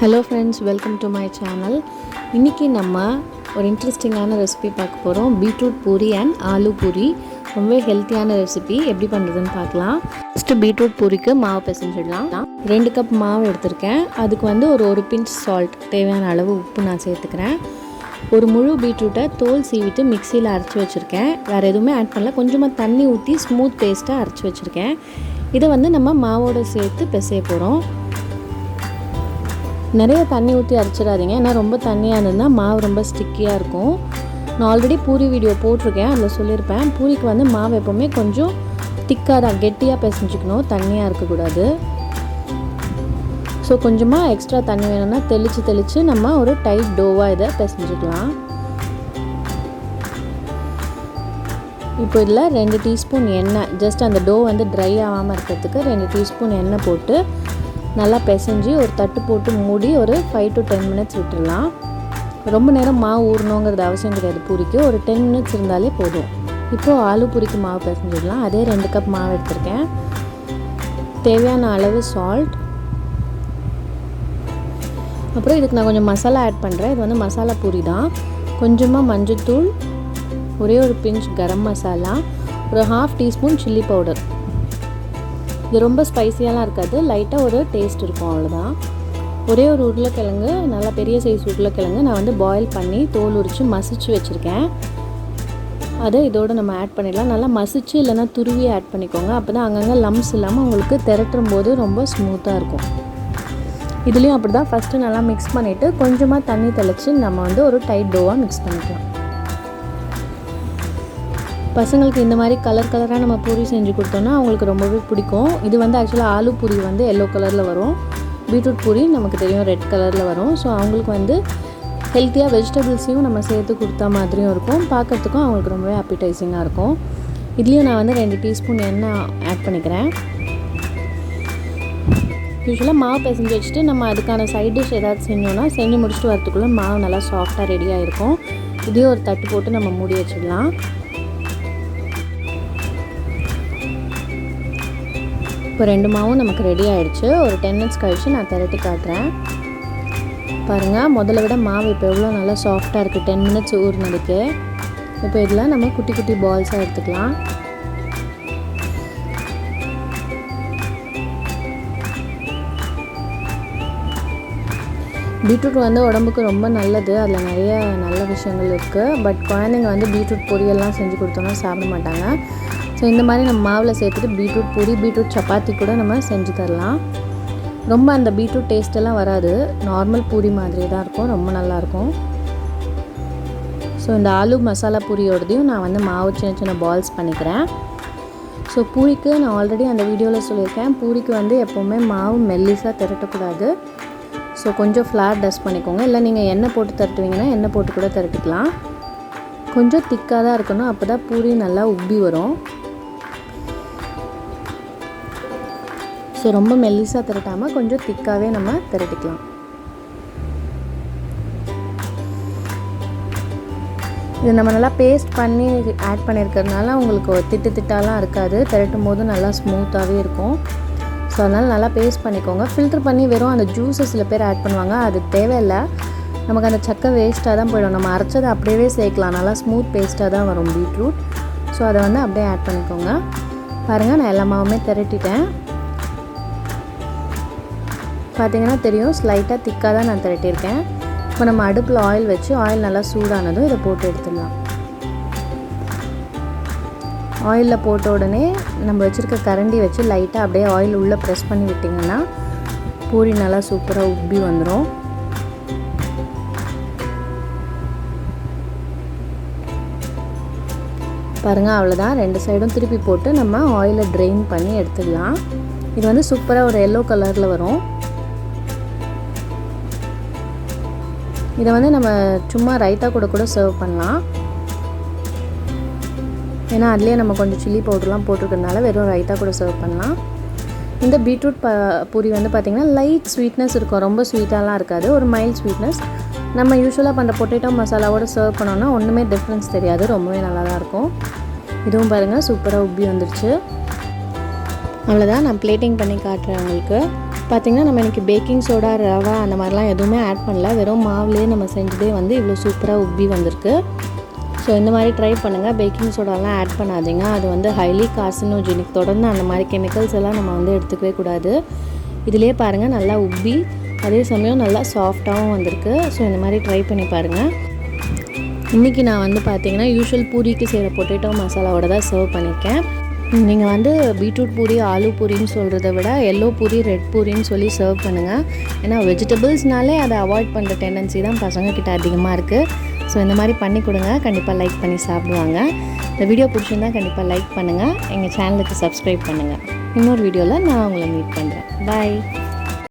Hello friends, welcome to my channel. இன்னைக்கு நம்ம ஒரு இன்ட்ரஸ்டிங்கான ரெசிபி பார்க்க போறோம். Beetroot puri and aloo puri. ரொம்ப ஹெல்த்தியான ரெசிபி. எப்படி பண்றதுன்னு பார்க்கலாம். ஃபர்ஸ்ட் பீட்ரூட் பூரிக்கு மாவு பிசைஞ்சிடலாம். 2 கப் மாவு எடுத்துர்க்கேன். அதுக்கு வந்து ஒரு பிஞ்ச் salt, தேவையான அளவு உப்பு நான் சேர்த்துக்கிறேன். ஒரு முழு பீட்ரூட்டை தோல் சீவிட்டு மிக்ஸியில் அரைச்சி வச்சுருக்கேன். வேறு எதுவுமே ஆட் பண்ணல. கொஞ்சமாக தண்ணி ஊற்றி ஸ்மூத் பேஸ்ட்டாக அரைச்சி வச்சுருக்கேன். இதை வந்து நம்ம மாவோடு சேர்த்து பிசைய போகிறோம். நிறைய தண்ணி ஊற்றி அரைச்சிடாதீங்க, ஏன்னா ரொம்ப தண்ணியாக இருந்ததுன்னா மாவு ரொம்ப ஸ்டிக்கியாக இருக்கும். நான் ஆல்ரெடி பூரி வீடியோ போட்டிருக்கேன், அதில் சொல்லியிருப்பேன். பூரிக்கு வந்து மாவு எப்போவுமே கொஞ்சம் திக்காக தான், கெட்டியாக பிசைஞ்சிக்கணும், தண்ணியாக இருக்கக்கூடாது. ஸோ கொஞ்சமாக எக்ஸ்ட்ரா தண்ணி வேணும்னா தெளித்து நம்ம ஒரு டைட் டோவாக இதை பிசைஞ்சிக்கலாம். இப்போ இதில் 2 டீஸ்பூன் எண்ணெய், ஜஸ்ட் அந்த டோ வந்து ட்ரை ஆகாமல் இருக்கிறதுக்கு 2 டீஸ்பூன் எண்ணெய் போட்டு நல்லா பிசைஞ்சு ஒரு தட்டு போட்டு மூடி ஒரு 5 to 10 மினிட்ஸ் விட்டுடலாம். ரொம்ப நேரம் மாவு ஊறணுங்கிறது அவசியம் கிடையாது. பூரிக்கு ஒரு 10 மினிட்ஸ் இருந்தாலே போதும். இப்போது ஆலு பூரிக்கு மாவு பிசைஞ்சிடலாம். அதே 2 கப் மாவு எடுத்திருக்கேன். தேவையான அளவு சால்ட், அப்புறம் இதுக்கு நான் கொஞ்சம் மசாலா ஆட் பண்ணுறேன். இது வந்து மசாலா பூரி தான். கொஞ்சமாக மஞ்சள்தூள், ஒரே ஒரு பிஞ்ச் கரம் மசாலா, ஒரு 1/2 டீஸ்பூன் சில்லி பவுடர். இது ரொம்ப ஸ்பைசியாலாம் இருக்காது, லைட்டாக ஒரு டேஸ்ட் இருக்கும், அவ்வளோதான். ஒரே ஒரு உருளைக்கிழங்கு, நல்லா பெரிய சைஸ் உருளைக்கிழங்கு நான் வந்து பாயில் பண்ணி தோல் உரித்து மசிச்சு வச்சுருக்கேன். அதை இதோடு நம்ம ஆட் பண்ணிடலாம். நல்லா மசிச்சு இல்லைனா துருவி ஆட் பண்ணிக்கோங்க. அப்போ தான் அங்கங்கே லம்ஸ் இல்லாமல் உங்களுக்கு திரட்டும் போது ரொம்ப ஸ்மூத்தாக இருக்கும். இதுலேயும் அப்படி தான். ஃபஸ்ட்டு நல்லா மிக்ஸ் பண்ணிவிட்டு கொஞ்சமாக தண்ணி தெளித்து நம்ம வந்து ஒரு டைட் டோவாக மிக்ஸ் பண்ணிக்கலாம். பசங்களுக்கு இந்த மாதிரி கலராக நம்ம பூரி செஞ்சு கொடுத்தோன்னா அவங்களுக்கு ரொம்பவே பிடிக்கும். இது வந்து ஆக்சுவலாக ஆலு பூரி வந்து எல்லோ கலரில் வரும், பீட்ரூட் பூரி நமக்கு தெரியும் ரெட் கலரில் வரும். ஸோ அவங்களுக்கு வந்து ஹெல்த்தியாக வெஜிடபிள்ஸையும் நம்ம சேர்த்து கொடுத்தா மாதிரியும் இருக்கும், பார்க்குறதுக்கும் அவங்களுக்கு ரொம்பவே appetizing-ஆக இருக்கும். இதுலேயும் நான் வந்து 2 டீஸ்பூன் எண்ணெய் ஆட் பண்ணிக்கிறேன். யூஸ்வலாக மாவு பிசைஞ்சு வச்சுட்டு நம்ம அதுக்கான சைட் டிஷ் ஏதாவது செஞ்சோன்னா செஞ்சு முடிச்சுட்டு வரத்துக்குள்ளே மாவு நல்லா சாஃப்டாக ரெடியாக இருக்கும். இதையும் ஒரு தட்டு போட்டு நம்ம மூடி வச்சிடலாம். இப்போ 2 மாவும் நமக்கு ரெடி ஆகிடுச்சு. ஒரு 10 மினிட்ஸ் கழித்து நான் திரட்டி காட்டுறேன். பாருங்கள், முதல்ல விட மாவு இப்போ எவ்வளோ நல்லா சாஃப்டாக இருக்குது 10 மினிட்ஸ் ஊறினதுக்கு. இப்போ இதில் நம்ம குட்டி குட்டி பால்ஸாக எடுத்துக்கலாம். பீட்ரூட் வந்து உடம்புக்கு ரொம்ப நல்லது, அதில் நிறைய நல்ல விஷயங்கள் இருக்குது. பட் குழந்தைங்க வந்து பீட்ரூட் பொரியெல்லாம் செஞ்சு கொடுத்தோன்னா சாப்பிட மாட்டாங்க. ஸோ இந்த மாதிரி நம்ம மாவில் சேர்த்துட்டு பீட்ரூட் பூரி, பீட்ரூட் சப்பாத்தி கூட நம்ம செஞ்சு தரலாம். ரொம்ப அந்த பீட்ரூட் டேஸ்ட்டெல்லாம் வராது, நார்மல் பூரி மாதிரி தான் இருக்கும், ரொம்ப நல்லாயிருக்கும். ஸோ இந்த ஆலு மசாலா பூரியோடதையும் நான் வந்து மாவு சின்ன பால்ஸ் பண்ணிக்கிறேன். ஸோ பூரிக்கு நான் ஆல்ரெடி அந்த வீடியோவில் சொல்லியிருக்கேன், பூரிக்கு வந்து எப்போவுமே மாவு மெல்லிஸாக திரட்டக்கூடாது. ஸோ கொஞ்சம் ஃப்ளார் டஸ்ட் பண்ணிக்கோங்க. இல்லை நீங்கள் எண்ணெய் போட்டு திரட்டுவீங்கன்னா எண்ணெய் போட்டு கூட திரட்டிக்கலாம். கொஞ்சம் திக்காக தான் இருக்கணும், அப்போ தான் பூரி நல்லா உப்பி வரும். ஸோ ரொம்ப மெல்லிஸாக திரட்டாமல் கொஞ்சம் திக்காகவே நம்ம திரட்டிக்கலாம். இது நம்ம நல்லா பேஸ்ட் பண்ணி ஆட் பண்ணியிருக்கிறதுனால உங்களுக்கு திட்டாலாம் இருக்காது, திரட்டும் போது நல்லா ஸ்மூத்தாகவே இருக்கும். ஸோ அதனால் நல்லா பேஸ்ட் பண்ணிக்கோங்க. ஃபில்ட்ரு பண்ணி வெறும் அந்த ஜூஸை சில பேர் ஆட் பண்ணுவாங்க, அது தேவையில்லை. நமக்கு அந்த சக்கை வேஸ்ட்டாக தான் போயிடும். நம்ம அரைச்சதை அப்படியே சேர்க்கலாம், நல்லா ஸ்மூத் பேஸ்ட்டாக தான் வரும் பீட்ரூட். ஸோ அதை வந்து அப்படியே ஆட் பண்ணிக்கோங்க. பாருங்கள், நான் எல்லா மாவுமே திரட்டிட்டேன். பார்த்திங்கன்னா தெரியும், ஸ்லைட்டாக திக்காக தான் நான் திரட்டியிருக்கேன். இப்போ நம்ம அடுப்பில் ஆயில் வச்சு, ஆயில் நல்லா சூடானதும் இதை போட்டு எடுத்துடலாம். ஆயிலில் போட்ட உடனே நம்ம வச்சுருக்க கரண்டி வச்சு லைட்டாக அப்படியே ஆயில் உள்ளே ப்ரெஸ் பண்ணி விட்டிங்கன்னா பூரி நல்லா சூப்பராக உப்பி வந்துடும். பாருங்கள், அவ்வளோதான். 2 சைடும் திருப்பி போட்டு நம்ம ஆயிலை ட்ரெயின் பண்ணி எடுத்துடலாம். இது வந்து சூப்பராக ஒரு எல்லோ கலரில் வரும். இதை வந்து நம்ம சும்மா ரைத்தா கூட சர்வ் பண்ணலாம். ஏன்னா அதுலேயே நம்ம கொஞ்சம் சில்லி பவுடர்லாம் போட்டிருக்கிறதுனால வெறும் ரைத்தா கூட சர்வ் பண்ணலாம். இந்த பீட்ரூட் பூரி வந்து பார்த்திங்கன்னா லைட் ஸ்வீட்னஸ் இருக்கும், ரொம்ப ஸ்வீட்டாலாம் இருக்காது, ஒரு மைல்ட் ஸ்வீட்னஸ். நம்ம யூஸ்வலாக பண்ணுற பொட்டேட்டோ மசாலாவோட சர்வ் பண்ணோன்னா ஒன்றுமே டிஃப்ரென்ஸ் தெரியாது, ரொம்பவே நல்லா தான் இருக்கும். இதுவும் பாருங்கள், சூப்பராக உப்பி வந்துடுச்சு. அவ்வளோதான், நான் பிளேட்டிங் பண்ணி காட்டுறேன் உங்களுக்கு. பார்த்திங்கன்னா நம்ம இன்றைக்கி பேக்கிங் சோடா ரவா அந்த மாதிரிலாம் எதுவுமே ஆட் பண்ணல. வெறும் மாவுலேயே நம்ம செஞ்சதே வந்து இவ்வளோ சூப்பராக உப்பி வந்திருக்கு. ஸோ இந்த மாதிரி ட்ரை பண்ணுங்கள். பேக்கிங் சோடாலாம் ஆட் பண்ணாதீங்க. அது வந்து ஹைலி கார்சினோஜெனிக். தொடர்ந்து அந்த மாதிரி கெமிக்கல்ஸ் எல்லாம் நம்ம வந்து எடுத்துக்கவே கூடாது. இதிலே பாருங்கள் நல்லா உப்பி அதே சமயம் நல்லா சாஃப்டாகவும் வந்திருக்கு. ஸோ இந்த மாதிரி ட்ரை பண்ணி பாருங்கள். இன்றைக்கி நான் வந்து பார்த்திங்கன்னா யூஷுவல் பூரிக்கு செய்கிற பொட்டேட்டோ மசாலாவோட தான் சர்வ் பண்ணியிருக்கேன். நீங்கள் வந்து பீட்ரூட் பூரி ஆலு பூரின்னு சொல்கிறத விட எல்லோ பூரி ரெட் பூரின்னு சொல்லி சர்வ் பண்ணுங்கள். ஏன்னா வெஜிடபிள்ஸ்னாலே அதை அவாய்ட் பண்ணுற டெண்டன்சி தான் பசங்கக்கிட்ட அதிகமாக இருக்குது. ஸோ இந்த மாதிரி பண்ணி கொடுங்க, கண்டிப்பாக லைக் பண்ணி சாப்பிடுவாங்க. இந்த வீடியோ பிடிச்சிருந்தால் கண்டிப்பாக லைக் பண்ணுங்கள். எங்கள் சேனலுக்கு சப்ஸ்கிரைப் பண்ணுங்கள். இன்னொரு வீடியோவில் நான் உங்களை மீட் பண்ணுறேன். பாய்.